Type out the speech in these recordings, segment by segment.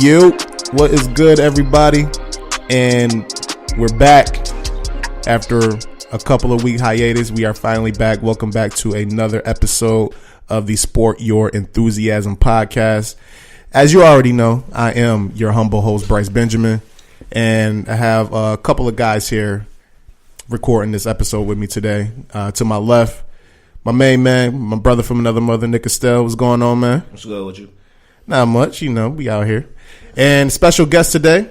Yo, what is good, everybody? And we're back after a couple of week hiatus. We are finally back. Welcome back to another episode of the Sport Your Enthusiasm podcast. As you already know, I am your humble host, Bryce Benjamin, and I have a couple of guys here recording this episode with me today. To my left, my main man, my brother from another mother, Nick Estelle. What's going on, man? What's good with you? Not much, we out here. And special guest today,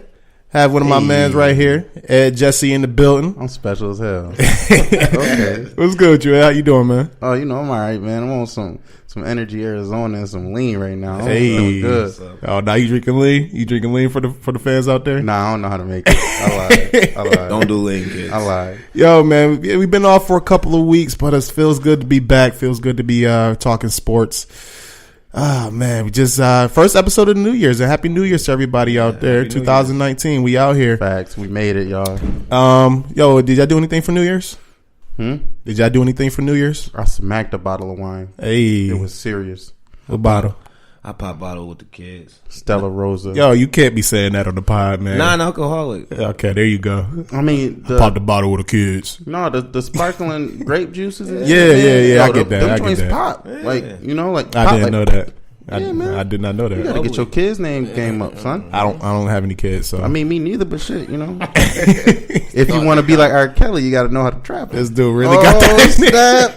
have one of my mans right here, Ed Jessie in the building. I'm special as hell. Okay. What's good with you, Ed? How you doing, man? Oh, I'm all right, man. I'm on some Energy Arizona and some lean right now. I'm Hey. feeling good. Oh, now you drinking lean? You drinking lean for the fans out there? Nah, I don't know how to make it. I lied. Don't do lean, kids. I lied. Yo, man, we've been off for a couple of weeks, but it feels good to be back. Feels good to be talking sports. Oh, man, we just first episode of the New Year's, and Happy New Year's to everybody out there. 2019, we out here. Facts. We made it, y'all. Yo, did y'all do anything for New Year's? Did y'all do anything for New Year's? I smacked a bottle of wine. Hey, It was serious. what bottle? I pop bottle with the kids. Stella Rosa. Yo, you can't be saying that on the pod, man. Non-alcoholic. Okay, there you go. I mean, Pop the bottle with the kids. no, the sparkling grape juices. And Yeah, shit, I get that. Them I joints get that. pop. Like, I pop, didn't know that. Yeah, man. I did not know You that. gotta get your kids' game up, son. I don't have any kids, so I mean, me neither, but shit, If you want to be like R. Kelly, you got to know how to trap it. this dude really got that. Snap.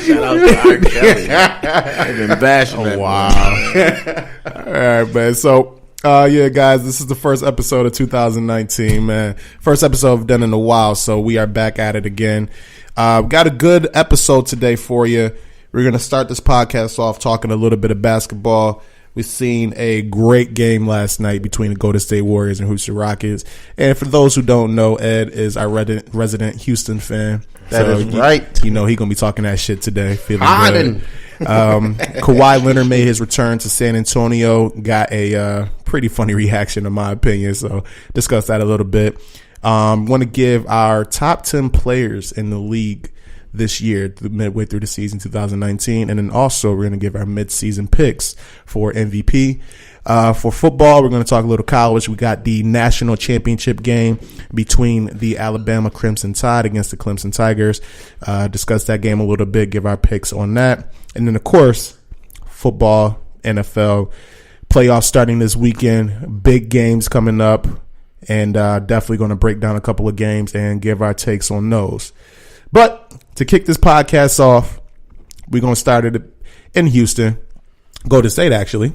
Shout out to R. Kelly. I've been bashing that. Wow. All right, man. So, yeah, guys, this is the first episode of 2019, man. First episode I've done in a while, so we are back at it again. Got a good episode today for you. We're going to start this podcast off talking a little bit of basketball. We've seen a great game last night between the Golden State Warriors and Houston Rockets. And for those who don't know, Ed is our resident Houston fan. That is right. He going to be talking that shit today. Feeling Harden. good. Kawhi Leonard made his return to San Antonio. Got a pretty funny reaction, in my opinion. So discuss that a little bit. Want to give our top 10 players in the league this year, midway through the season 2019, and then also we're going to give our mid-season picks for MVP. For football, we're going to talk a little college. We got the national championship game between the Alabama Crimson Tide against the Clemson Tigers. Discuss that game a little bit, give our picks on that. And then, of course, football, NFL, playoffs starting this weekend, big games coming up, and definitely going to break down a couple of games and give our takes on those. But to kick this podcast off, we're going to start it in Houston, Golden State actually,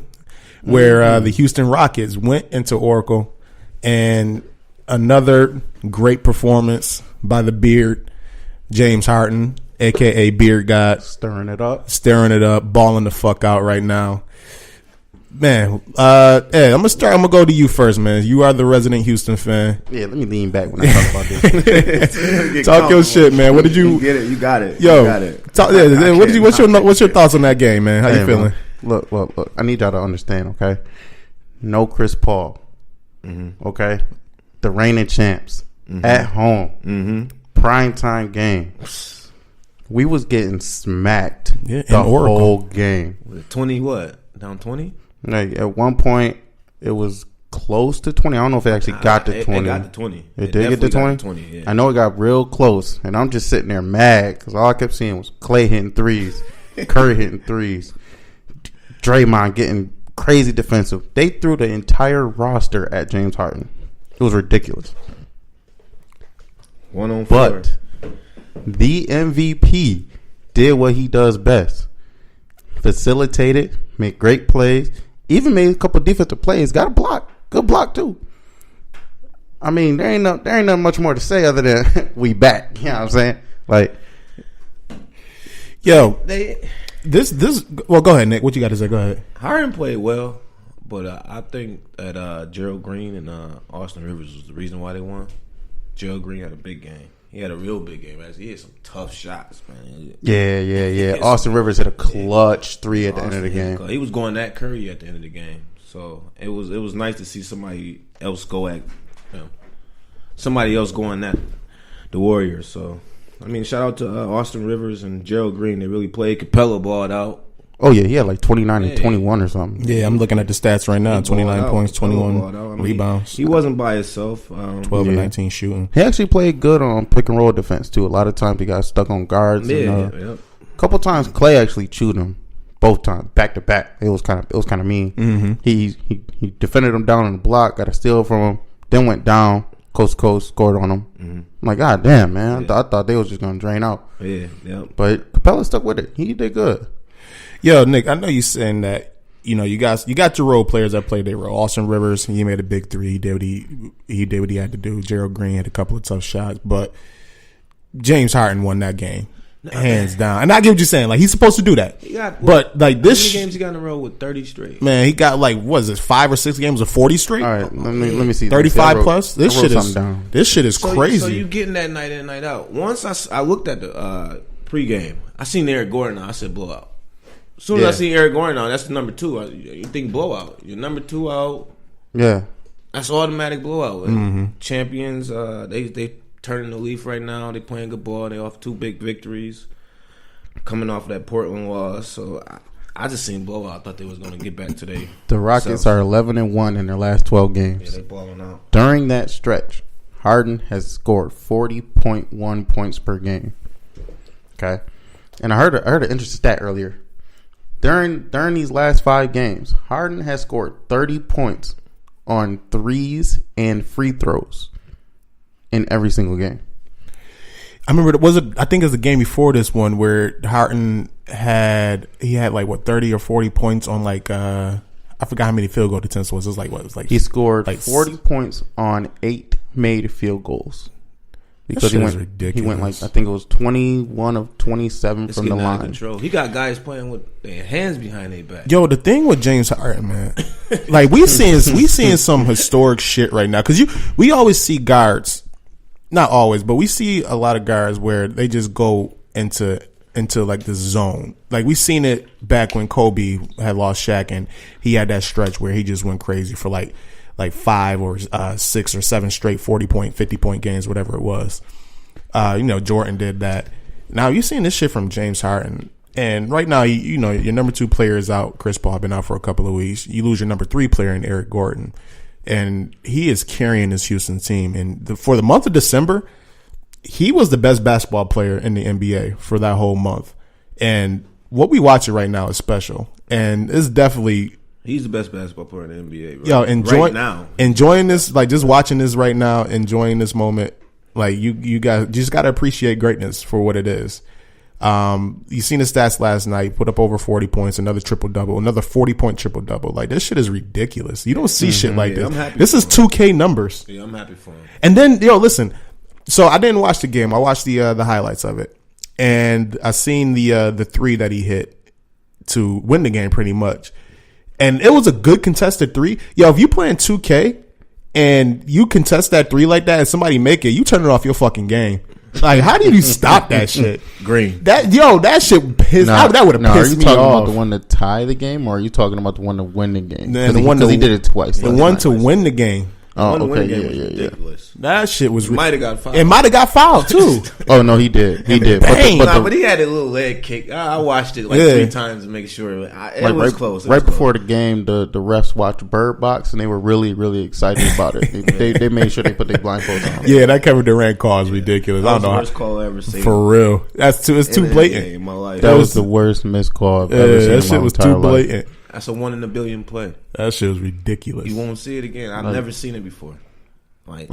where the Houston Rockets went into Oracle, and another great performance by the Beard, James Harden, a.k.a. Beard God. Stirring it up, balling the fuck out right now. Man, Ed, I'm gonna go to you first, man. You are the resident Houston fan. Yeah, let me lean back when I talk about this. Talk your shit, man. What did you get it? You got it. Yo, you got it. What's your thoughts on that game, man? How you feeling? Man, look. I need y'all to understand, okay? No Chris Paul. Okay? The reigning champs at home. Primetime game. We was getting smacked the whole game. 20 what? Down 20? Like at one point, it was close to 20. I don't know if it actually got to 20. It got to 20. It did get to 20? Yeah. I know it got real close, and I'm just sitting there mad because all I kept seeing was Clay hitting threes, Curry hitting threes, Draymond getting crazy defensive. They threw the entire roster at James Harden. It was ridiculous. 1 on 4. But the MVP did what he does best. Facilitated, made great plays, even made a couple defensive plays. Got a block, good block too. I mean, there ain't nothing much more to say other than we back. You know what I'm saying? Like, yo, this. Well, go ahead, Nick. What you got to say? Go ahead. Harden played well, but I think that Gerald Green and Austin Rivers was the reason why they won. Gerald Green had a big game. He had a real big game. He had some tough shots, man. Yeah. Austin Rivers hit a clutch 3 at the end of the game. He was going at Curry at the end of the game. So it was nice to see somebody else go at somebody else going at the Warriors. So I mean, shout out to Austin Rivers and Gerald Green. They really played. Capella balled out. Oh, yeah, he had like 29 and 21 or something. Yeah, I'm looking at the stats right now. 29 points, 21 rebounds. He wasn't by himself. 12 and 19 shooting. He actually played good on pick and roll defense, too. A lot of times he got stuck on guards. A couple times Clay actually chewed him. Both times, back to back. It was kind of mean. Mm-hmm. He defended him down on the block, got a steal from him, then went down, coast to coast, scored on him. Mm-hmm. I'm like, God damn, man. I thought they was just going to drain out. Yeah. But Capella stuck with it. He did good. Yo, Nick, I know you saying that, you got your role players that played their role. Austin Rivers, he made a big three. He did what he had to do. Gerald Green had a couple of tough shots, but James Harden won that game. Hands down. And I get what you're saying. Like, he's supposed to do that. But like this, how many games he got in a row with 30 straight? Man, he got like, what is it, 5 or 6 games of 40 straight? All right, let me see. 35 plus. This shit is crazy. So you getting that night in and night out. Once I looked at the pregame, I seen Eric Gordon. I said blowout. As soon as I see Eric Gordon on, that's the number 2. You think blowout? You're number 2 out. Yeah, that's automatic blowout. Mm-hmm. Champions, they turning the leaf right now. They playing good ball. They off 2 big victories, coming off of that Portland loss. So I just seen blowout. I thought they was going to get back today. The Rockets are 11-1 in their last 12 games. Yeah, they balling out. During that stretch, Harden has scored 40.1 points per game. Okay, and I heard an interesting stat earlier. During these last 5 games, Harden has scored 30 points on threes and free throws in every single game. I remember I think it was the game before this one where Harden had like what 30 or 40 points on like I forgot how many field goal attempts it was. It was like he scored like 40 points on 8 made field goals. Because he went like I think it was 21 of 27 from the line. Control. He got guys playing with their hands behind their back. Yo, the thing with James Harden, man, like we seeing some historic shit right now because we always see guards, not always, but we see a lot of guards where they just go into like the zone. Like we seen it back when Kobe had lost Shaq and he had that stretch where he just went crazy for like 5 or 6 or 7 straight 40-point, 50-point games, whatever it was. Jordan did that. Now you're seeing this shit from James Harden, and right now your number 2 player is out. Chris Paul been out for a couple of weeks. You lose your number 3 player in Eric Gordon, and he is carrying this Houston team. And for the month of December, he was the best basketball player in the NBA for that whole month. And what we watching right now is special, and it's definitely. He's the best basketball player in the NBA. Yo, right now. Enjoying this, like just watching this right now, enjoying this moment. Like you guys just got to appreciate greatness for what it is. You seen the stats last night. Put up over 40 points, another triple double, another 40-point triple double. Like this shit is ridiculous. You don't see shit like this. This is 2K numbers. Yeah, I'm happy for him. And then listen. So I didn't watch the game. I watched the highlights of it, and I seen the 3 that he hit to win the game pretty much. And it was a good contested 3. Yo, if you playing 2K and you contest that 3 like that and somebody make it, you turn it off your fucking game. Like, how did you stop that shit? Green. That shit pissed. That would have pissed me off. Are you talking about the one to tie the game, or are you talking about the one to win the game? Because he did it twice. The one to win the game. Oh, okay, yeah. Ridiculous. That shit was. Might have got fouled. It might have got fouled too. Oh no, he did. He did. But he had a little leg kick. I watched it 3 times to make sure it was close. Right before the game, the refs watched Bird Box and they were really, really excited about it. they made sure they put their blindfolds on. Yeah, that Kevin Durant call is ridiculous. That was the worst call I ever seen. For real, it's too blatant. In my life. That was the worst missed call I've ever seen. That shit was too blatant. That's a 1 in a billion play. That shit was ridiculous. You won't see it again. I've never seen it before. I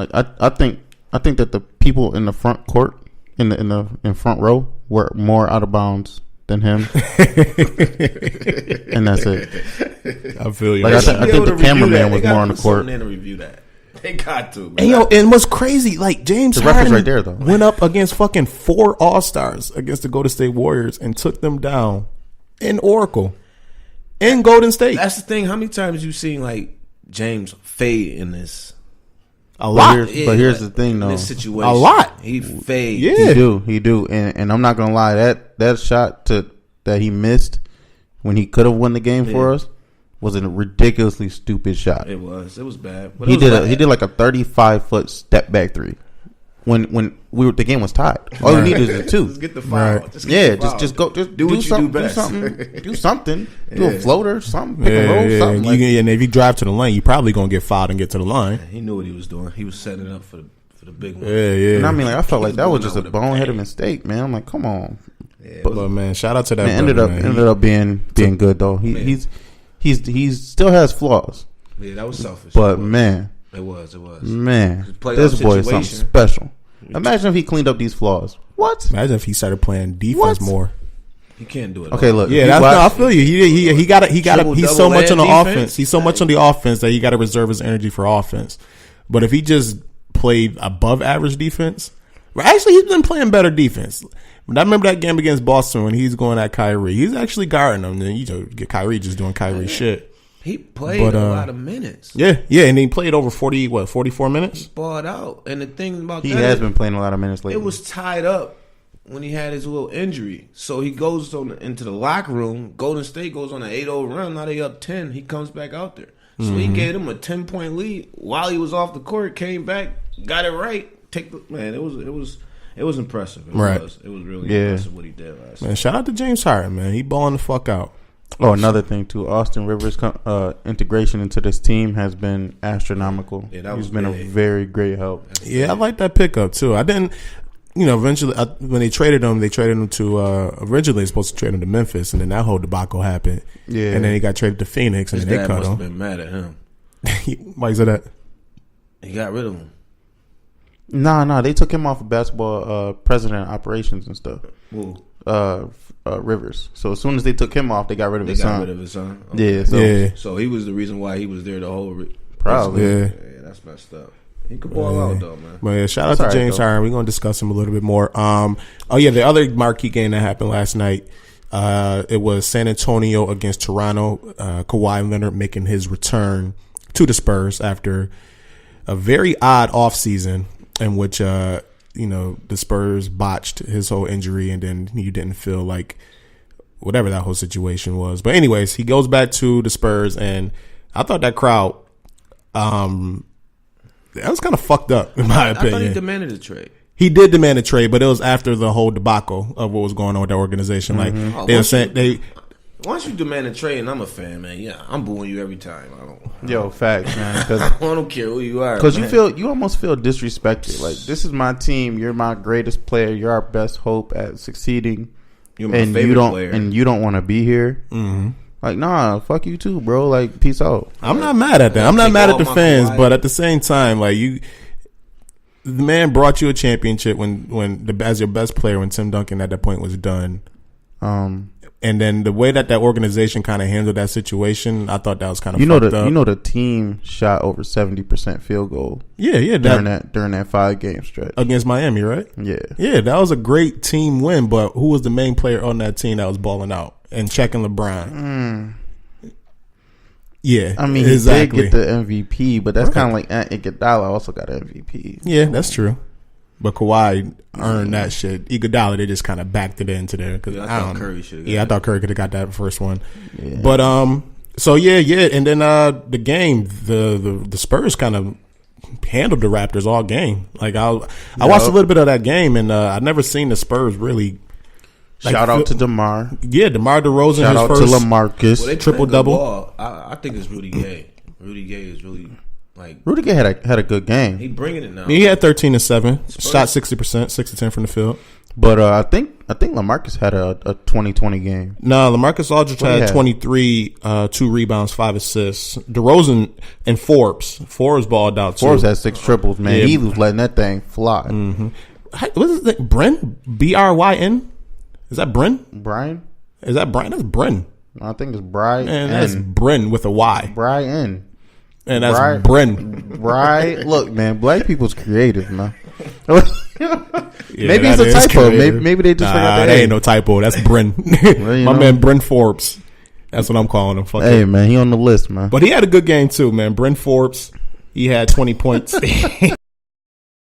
think that the people in the front court in front row were more out of bounds than him, and that's it. I feel you. Like I think the cameraman was more on the court. To review that, they got to. And and what's crazy? Like James Harden right there, though. Went up against fucking 4 All-Stars against the Golden State Warriors and took them down in Oracle, in Golden State. That's the thing. How many times you seen like James fade in this? A lot. But here's the thing, though. In this situation, a lot. He fade. Yeah, he do. And I'm not gonna lie, that shot that he missed when he could have won the game for us was a ridiculously stupid shot. It was bad. But He did like a 35-foot step back 3. when the game was tied. All you need is a 2. Just get the foul. Right. Just get the foul. Just go. Just do what you something, do best. Do something. Do a floater, something. Pick Yeah, and roll, something. Like, and if you drive to the lane, you probably gonna get fouled and get to the line. He knew what he was doing. He was setting it up for the big one. Yeah. and I mean, like, I felt like that was going just a out with a boneheaded bang. mistake, man. I'm like, come on. Yeah, But man, shout out to that. Man, brother, ended up being good though. He's still has flaws, yeah, that was selfish. but man, it was. man, Playoff this boy is something situation. special. Imagine if he cleaned up these flaws. What? Imagine if he started playing defense What? more. He can't do it. Okay, all. look. Yeah, you that's, watch- no, I feel you. He got it. He's so Triple-double much on the and offense. defense. He's so much on the offense that he got to reserve his energy for offense. But if he just played above average defense, well, actually he's been playing better defense. But I remember that game against Boston when he's going at Kyrie. He's actually guarding him. Then you get Kyrie just doing Kyrie shit. He played a lot of minutes. Yeah, and he played over 44 minutes. Balled out. And the thing about He that has is, been playing a lot of minutes lately. it was tied up when he had his little injury. So he goes into the locker room. Golden State goes on an 8-0 run. Now they up 10. He comes back out there. So he gave him a 10-point lead while he was off the court. Came back, got it right. Man, it was impressive. It Right. was really impressive what he did last night. Man, shout out to James Harden, man. He balling the fuck out. Oh, another thing too. Austin Rivers' integration into this team has been astronomical. Yeah, that He's was been big. a very great help. Yeah, I like that pickup too. I didn't, eventually when they traded him to originally they were supposed to trade him to Memphis, and then that whole debacle happened. Yeah. and then he got traded to Phoenix, and His then they dad cut must have him. been mad at him. Why is that? He got rid of him. Nah, they took him off of basketball president operations and stuff. Who? Rivers. So as soon as they took him off, they got rid of They his got son. rid of his son. Yeah, so Yeah, So he was the reason why he was there the whole. Probably. yeah. Yeah, that's messed up. He could ball out though, man. But yeah, shout out That's to all right, James though. Harden. We're gonna discuss him a little bit more. The other marquee game that happened last night. It was San Antonio against Toronto. Kawhi Leonard making his return to the Spurs after a very odd offseason in which the Spurs botched his whole injury, and then you didn't feel like whatever that whole situation was. But anyways, he goes back to the Spurs, and I thought that crowd, that was kind of fucked up in my I thought he opinion. demanded a trade. He did demand a trade, but it was after the whole debacle of what was going on with that organization. Like they were saying, Once you demand a trade, and I'm a fan, man. Yeah, I'm booing you every time. Yo, facts, man. Because I don't care who you are. you almost feel disrespected. Like, this is my team. You're my greatest player. You're our best hope at succeeding. You're my and favorite player. And you don't want to be here. Mm-hmm. Like, nah, fuck you too, bro. Like, peace out. I'm not mad at that. I'm not Take mad at all the my fans, Kawhi. but at the same time, like the man brought you a championship as your best player when Tim Duncan at that point was done. And then the way that organization kind of handled that situation, I thought that was kind of fucked up. The team shot over 70% field goal. Yeah, during that 5-game stretch against Miami, right? Yeah, that was a great team win. But who was the main player on that team that was balling out and checking LeBron? Yeah, I mean, exactly. he did get the MVP, but that's kind of like Iguodala also got an MVP. Yeah, that's true. But Kawhi earned that shit. Iguodala, they just kind of backed it into there. Cause I thought Curry should have got I thought Curry could have got that first one. Yeah. But so and then the game, the Spurs kind of handled the Raptors all game. Like I watched a little bit of that game, and I'd never seen the Spurs really. Shout out to DeMar. Yeah, DeMar DeRozan. Shout out to LaMarcus. Well, triple-double. I think it's Rudy Gay. Rudy Gay is really like. Rudy Gay had a good game. He bringing it now. He had 13 and 7, shot 60%, 6 to 10 from the field. But I think LaMarcus had a 20-20 game. No, LaMarcus Aldridge had 23, 2 rebounds, 5 assists. DeRozan and Forbes balled out too. Forbes had 6 triples, man. Yeah. He was letting that thing fly. Mm-hmm. What is it? Bryn? Bryn? Is that Bryn? Brian? Is that Brian? That's Bryn. I think it's Brian. And that's Bryn with a Y. Brian. And that's Bryn. Right. Look, man, black people's creative, man. Yeah, maybe it's a typo. creative. Maybe they just forgot that that. ain't no typo. That's Bryn. My man Bryn Forbes. That's what I'm calling him. Fuck Hey, it. man, he on the list, man. But he had a good game too, man. Bryn Forbes. He had 20 points.